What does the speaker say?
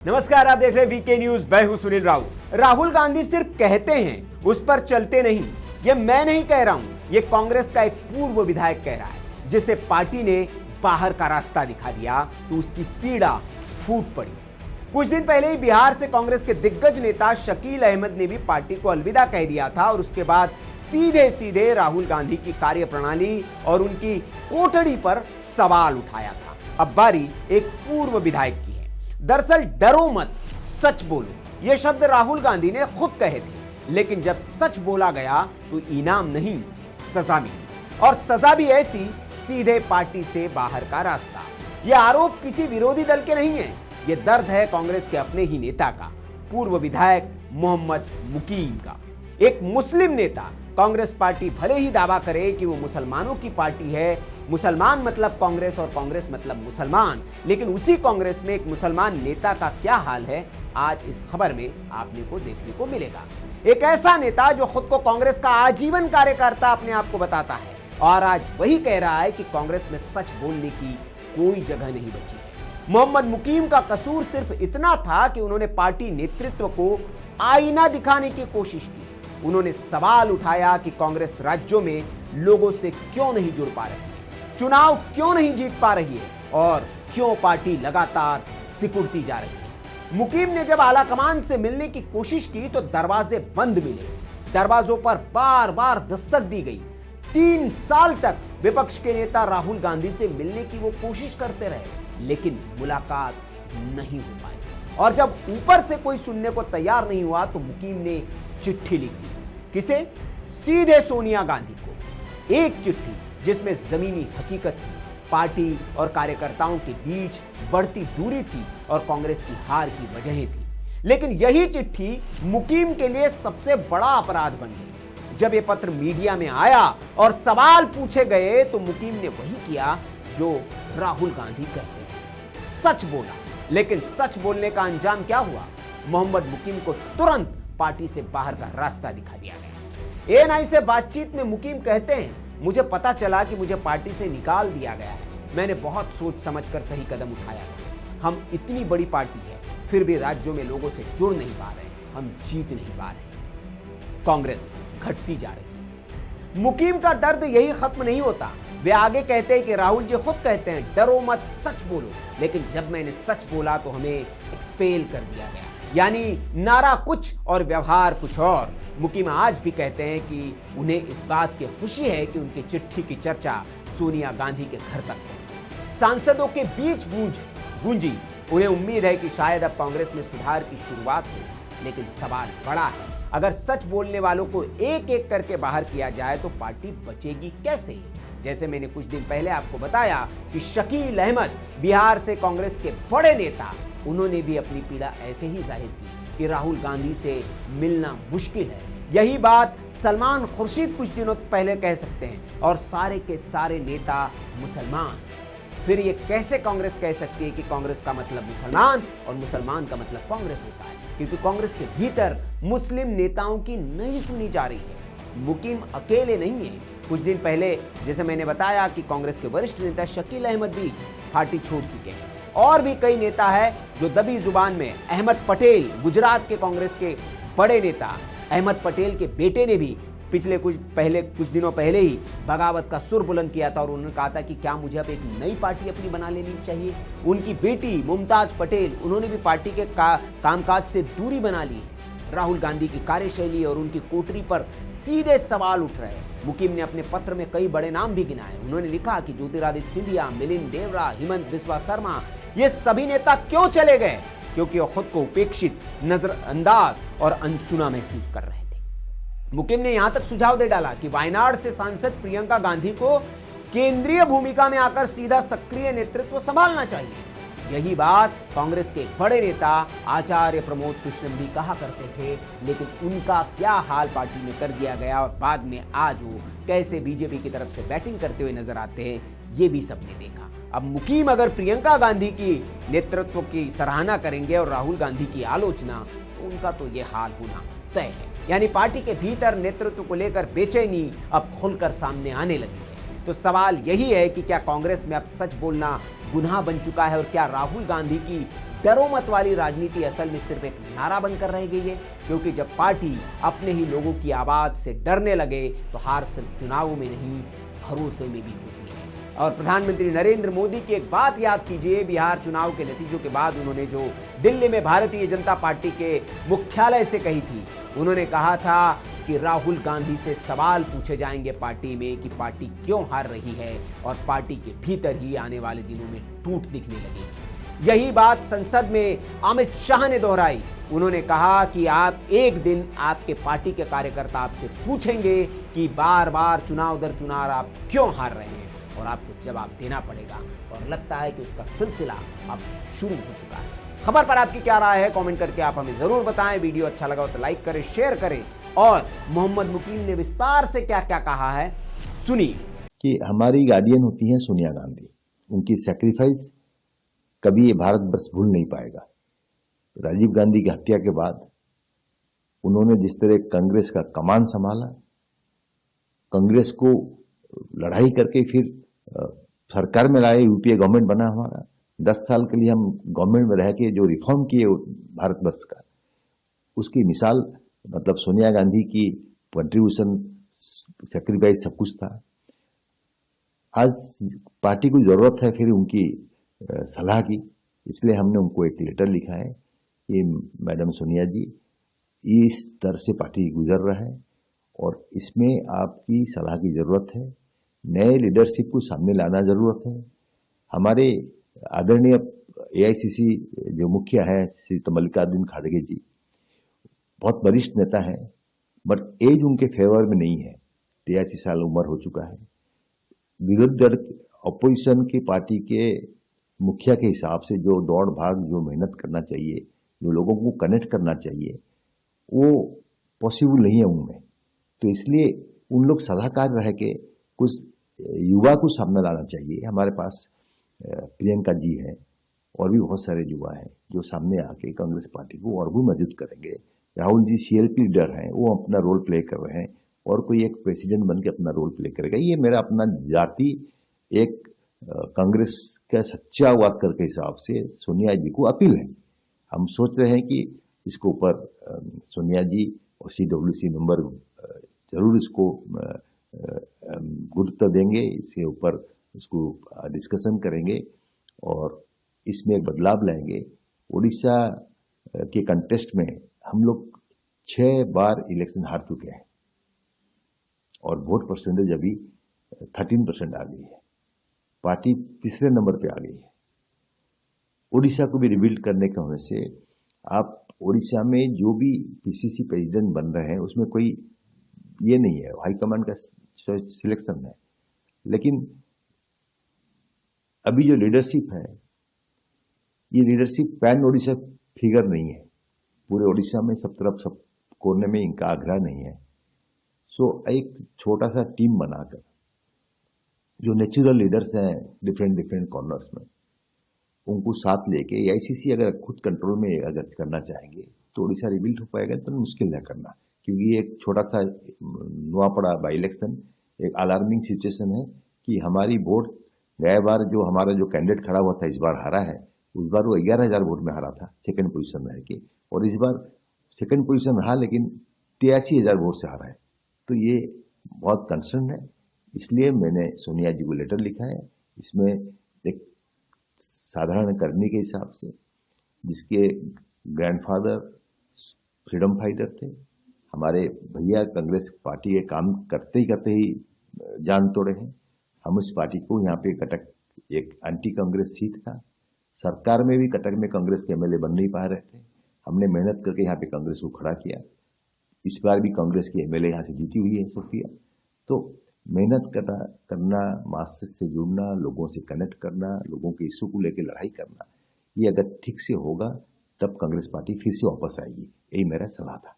नमस्कार, आप देख रहे हैं वीके न्यूज। मैं हूं सुनील राव। राहुल गांधी सिर्फ कहते हैं, उस पर चलते नहीं। ये मैं नहीं कह रहा हूं, ये कांग्रेस का एक पूर्व विधायक कह रहा है, जिसे पार्टी ने बाहर का रास्ता दिखा दिया तो उसकी पीड़ा फूट पड़ी। कुछ दिन पहले ही बिहार से कांग्रेस के दिग्गज नेता शकील अहमद ने भी पार्टी को अलविदा कह दिया था और उसके बाद सीधे सीधे राहुल गांधी की कार्यप्रणाली और उनकी कोठड़ी पर सवाल उठाया था। अब बारी एक पूर्व विधायक की है। दरअसल डरो मत, सच बोलो, यह शब्द राहुल गांधी ने खुद कहे थे, लेकिन जब सच बोला गया तो इनाम नहीं, सजा मिली, और सजा भी ऐसी, सीधे पार्टी से बाहर का रास्ता। यह आरोप किसी विरोधी दल के नहीं है, यह दर्द है कांग्रेस के अपने ही नेता का, पूर्व विधायक मोहम्मद मुकीम का। एक मुस्लिम नेता, कांग्रेस पार्टी भले ही दावा करे कि वो मुसलमानों की पार्टी है, मुसलमान मतलब कांग्रेस और कांग्रेस मतलब मुसलमान, लेकिन उसी कांग्रेस में एक मुसलमान नेता का क्या हाल है, आज इस खबर में आपने को देखने को मिलेगा। एक ऐसा नेता जो खुद को कांग्रेस का आजीवन कार्यकर्ता अपने आप को बताता है और आज वही कह रहा है कि कांग्रेस में सच बोलने की कोई जगह नहीं बची है। मोहम्मद मुकीम का कसूर सिर्फ इतना था कि उन्होंने पार्टी नेतृत्व को आईना दिखाने की कोशिश की। उन्होंने सवाल उठाया कि कांग्रेस राज्यों में लोगों से क्यों नहीं जुड़ पा रही, चुनाव क्यों नहीं जीत पा रही है और क्यों पार्टी लगातार सिकुड़ती जा रही है। मुकीम ने जब आलाकमान से मिलने की कोशिश की तो दरवाजे बंद मिले, दरवाजों पर बार बार दस्तक दी गई। 3 साल तक विपक्ष के नेता राहुल गांधी से मिलने की वो कोशिश करते रहे, लेकिन मुलाकात नहीं हो पाई। और जब ऊपर से कोई सुनने को तैयार नहीं हुआ तो मुकीम ने चिट्ठी लिख दी। किसे? सीधे सोनिया गांधी को। एक चिट्ठी जिसमें जमीनी हकीकत थी, पार्टी और कार्यकर्ताओं के बीच बढ़ती दूरी थी और कांग्रेस की हार की वजहें थी। लेकिन यही चिट्ठी मुकीम के लिए सबसे बड़ा अपराध बन गई। जब यह पत्र मीडिया में आया और सवाल पूछे गए तो मुकीम ने वही किया जो राहुल गांधी कहते हैं, सच बोला। लेकिन सच बोलने का अंजाम क्या हुआ? मोहम्मद मुकीम को तुरंत पार्टी से बाहर का रास्ता दिखा दिया गया। एएनआई से बातचीत में मुकीम कहते हैं, मुझे पता चला कि मुझे पार्टी से निकाल दिया गया है। मैंने बहुत सोच समझकर सही कदम उठाया था। हम इतनी बड़ी पार्टी है, फिर भी राज्यों में लोगों से जुड़ नहीं पा रहे, हम जीत नहीं पा रहे, कांग्रेस घटती जा रही है। मुकीम का दर्द यही खत्म नहीं होता। वे आगे कहते हैं कि राहुल जी खुद कहते हैं, डरो मत, सच बोलो, लेकिन जब मैंने सच बोला तो हमें एक्सपेल कर दिया गया, यानी नारा कुछ और व्यवहार कुछ और। मुकीम आज भी कहते हैं कि उन्हें इस बात की खुशी है कि उनकी चिट्ठी की चर्चा सोनिया गांधी के घर तक पहुंची, सांसदों के बीच गूंजी। उन्हें उम्मीद है कि शायद अब कांग्रेस में सुधार की शुरुआत हो, लेकिन सवाल बड़ा है, अगर सच बोलने वालों को एक एक करके बाहर किया जाए तो पार्टी बचेगी कैसे? जैसे मैंने कुछ दिन पहले आपको बताया कि शकील अहमद, बिहार से कांग्रेस के बड़े नेता, उन्होंने भी अपनी पीड़ा ऐसे ही जाहिर की कि राहुल गांधी से मिलना मुश्किल है। यही बात सलमान खुर्शीद कुछ दिनों पहले कह सकते हैं, और सारे के सारे नेता मुसलमान। फिर ये कैसे कांग्रेस कह सकती है कि कांग्रेस का मतलब मुसलमान और मुसलमान का मतलब कांग्रेस होता है? क्योंकि कांग्रेस के भीतर मुस्लिम नेताओं की नहीं सुनी जा रही है। मुकीम अकेले नहीं है। कुछ दिन पहले जैसे मैंने बताया कि कांग्रेस के वरिष्ठ नेता शकील अहमद भी पार्टी छोड़ चुके हैं, और भी कई नेता है जो दबी जुबान में। अहमद पटेल, गुजरात के कांग्रेस के बड़े नेता, अहमद पटेल के बेटे ने भी पिछले कुछ दिनों पहले ही बगावत का सुर बुलंद किया था और उन्होंने कहा था कि क्या मुझे अब एक नई पार्टी अपनी बना लेनी चाहिए। उनकी बेटी मुमताज पटेल, उन्होंने भी पार्टी के कामकाज से दूरी बना ली है। राहुल गांधी की कार्यशैली और उनकी कोठरी पर सीधे सवाल उठ रहे हैं। मुकीम ने अपने पत्र में कई बड़े नाम भी गिनाए। उन्होंने लिखा कि ज्योतिरादित्य सिंधिया, मिलिंद देवरा, हिमंत बिस्वा शर्मा, ये सभी नेता क्यों चले गए? क्योंकि वो खुद को उपेक्षित, नजरअंदाज और अनसुना महसूस कर रहे थे। मुकीम ने यहां तक सुझाव दे डाला कि वायनाड से सांसद प्रियंका गांधी को केंद्रीय भूमिका में आकर सीधा सक्रिय नेतृत्व संभालना चाहिए। यही बात कांग्रेस के बड़े नेता आचार्य प्रमोद कृष्णन भी कहा करते थे, लेकिन उनका क्या हाल पार्टी में कर दिया गया और बाद में आज वो कैसे बीजेपी की तरफ से बैटिंग करते हुए नजर आते हैं, ये भी सबने देखा। अब मुकीम अगर प्रियंका गांधी की नेतृत्व की सराहना करेंगे और राहुल गांधी की आलोचना, तो उनका तो ये हाल होना तय है। यानी पार्टी के भीतर नेतृत्व को लेकर बेचैनी अब खुलकर सामने आने लगी है। तो सवाल यही है कि क्या कांग्रेस में अब सच बोलना गुनाह बन चुका है और क्या राहुल गांधी की डरो मत वाली राजनीति असल में सिर्फ एक नारा बनकर रह गई है, क्योंकि जब पार्टी अपने ही लोगों की आवाज से डरने लगे तो हार सिर्फ चुनावों में नहीं, भरोसे में भी होती है। और प्रधानमंत्री नरेंद्र मोदी की एक बात याद कीजिए, बिहार चुनाव के नतीजों के बाद उन्होंने जो दिल्ली में भारतीय जनता पार्टी के मुख्यालय से कही थी, उन्होंने कहा था कि राहुल गांधी से सवाल पूछे जाएंगे पार्टी में कि पार्टी क्यों हार रही है, और पार्टी के भीतर ही आने वाले दिनों में टूट दिखने लगेगी। यही बात संसद में अमित शाह ने दोहराई। उन्होंने कहा कि आप एक दिन आपके पार्टी के कार्यकर्ता आपसे पूछेंगे कि बार बार चुनाव दर चुनाव आप क्यों हार रहे हैं, और आपको जवाब देना पड़ेगा। और लगता है कि उसका सिलसिला अब शुरू हो चुका है। खबर पर आपकी क्या राय है, कमेंट करके आप हमें जरूर बताएं। वीडियो अच्छा लगा हो तो लाइक करें, शेयर करें। और मोहम्मद मुकीम ने विस्तार से क्या क्या कहा है, सुनिए। कि हमारी गार्डियन होती हैं सोनिया गांधी, उनकी सैक्रिफाइस कभी ये भारतवर्ष भूल नहीं पाएगा। राजीव गांधी की हत्या के बाद उन्होंने जिस तरह कांग्रेस का कमान संभाला, कांग्रेस को लड़ाई करके फिर सरकार में लाए, यूपीए गवर्नमेंट बना हमारा। 10 साल के लिए हम गवर्नमेंट में रह के जो रिफॉर्म किए भारतवर्ष का, उसकी मिसाल मतलब सोनिया गांधी की कंट्रीब्यूशन, सैक्रिफाइस सब कुछ था। आज पार्टी को जरूरत है फिर उनकी सलाह की, इसलिए हमने उनको एक लेटर लिखा है कि मैडम सोनिया जी, इस दर से पार्टी गुजर रहा है और इसमें आपकी सलाह की जरूरत है। नए लीडरशिप को सामने लाना जरूरत है। हमारे आदरणीय एआईसीसी जो मुखिया है श्री मल्लिकार्जुन खड़गे जी, बहुत वरिष्ठ नेता है, बट एज उनके फेवर में नहीं है। 83 साल उम्र हो चुका है। विरोधी दल अपोजिशन की पार्टी के मुखिया के हिसाब से जो दौड़ भाग, जो मेहनत करना चाहिए, जो लोगों को कनेक्ट करना चाहिए, वो पॉसिबल नहीं है उनमें। तो इसलिए उन लोग सलाहकार रह के कुछ युवा को सामने लाना चाहिए। हमारे पास प्रियंका जी हैं और भी बहुत सारे युवा हैं जो सामने आके कांग्रेस पार्टी को और भी मजबूत करेंगे। राहुल जी सीएलपी लीडर हैं, वो अपना रोल प्ले कर रहे हैं और कोई एक प्रेसिडेंट बन के अपना रोल प्ले करेगा। ये मेरा अपना जाति एक कांग्रेस का सच्चा वर्कर के हिसाब से सोनिया जी को अपील है। हम सोच रहे हैं कि इसके ऊपर सोनिया जी और सीडब्ल्यूसी मेंबर जरूर इसको गुरुत्व देंगे, इसके ऊपर इसको डिस्कशन करेंगे और इसमें बदलाव लाएंगे। उड़ीसा के कंटेस्ट में हम लोग 6 बार इलेक्शन हार चुके हैं और वोट परसेंटेज अभी 13% आ गई है। पार्टी तीसरे नंबर पे आ गई है। उड़ीसा को भी रिबिल्ड करने के होने से आप उड़ीसा में जो भी पीसीसी प्रेसिडेंट बन रहे हैं उसमें कोई ये नहीं है, हाईकमांड का सिलेक्शन है। लेकिन अभी जो लीडरशिप है, ये लीडरशिप पैन उड़ीसा फिगर नहीं है। पूरे उड़ीसा में सब तरफ सब कोने में इनका आग्रह नहीं है। सो एक छोटा सा टीम बनाकर जो नेचुरल लीडर्स हैं डिफरेंट कॉर्नर्स में, उनको साथ लेके एआईसीसी अगर खुद कंट्रोल में अगर करना चाहेंगे तो उड़ीसा रिबिल्ड हो पाएगा। तो मुश्किल है करना, क्योंकि एक छोटा सा नुआपड़ा बाई इलेक्शन एक अलार्मिंग सिचुएशन है कि हमारी वोट गए बार जो हमारा जो कैंडिडेट खड़ा हुआ था इस बार हारा है। उस बार वो 11,000 वोट में हारा था सेकंड पोजीशन में है कि, और इस बार सेकंड पोजीशन में रहा लेकिन 83,000 वोट से हारा है। तो ये बहुत कंसर्न है। इसलिए मैंने सोनिया जी को लेटर लिखा है। इसमें एक साधारण कर्मी के हिसाब से, जिसके ग्रैंडफादर फ्रीडम फाइटर थे, हमारे भैया कांग्रेस पार्टी के काम करते ही जान तोड़े हैं। हम इस पार्टी को यहाँ पे कटक एक एंटी कांग्रेस सीट था, सरकार में भी कटक में कांग्रेस के एमएलए बन नहीं पा रहे थे। हमने मेहनत करके यहाँ पे कांग्रेस को खड़ा किया। इस बार भी कांग्रेस की एमएलए यहाँ से जीती हुई है सोफिया। तो मेहनत करना, मार्क्सिस्ट से जुड़ना, लोगों से कनेक्ट करना, लोगों के इशू को लेकर लड़ाई करना, ये अगर ठीक से होगा तब कांग्रेस पार्टी फिर से वापस आएगी। यही मेरा सलाह था।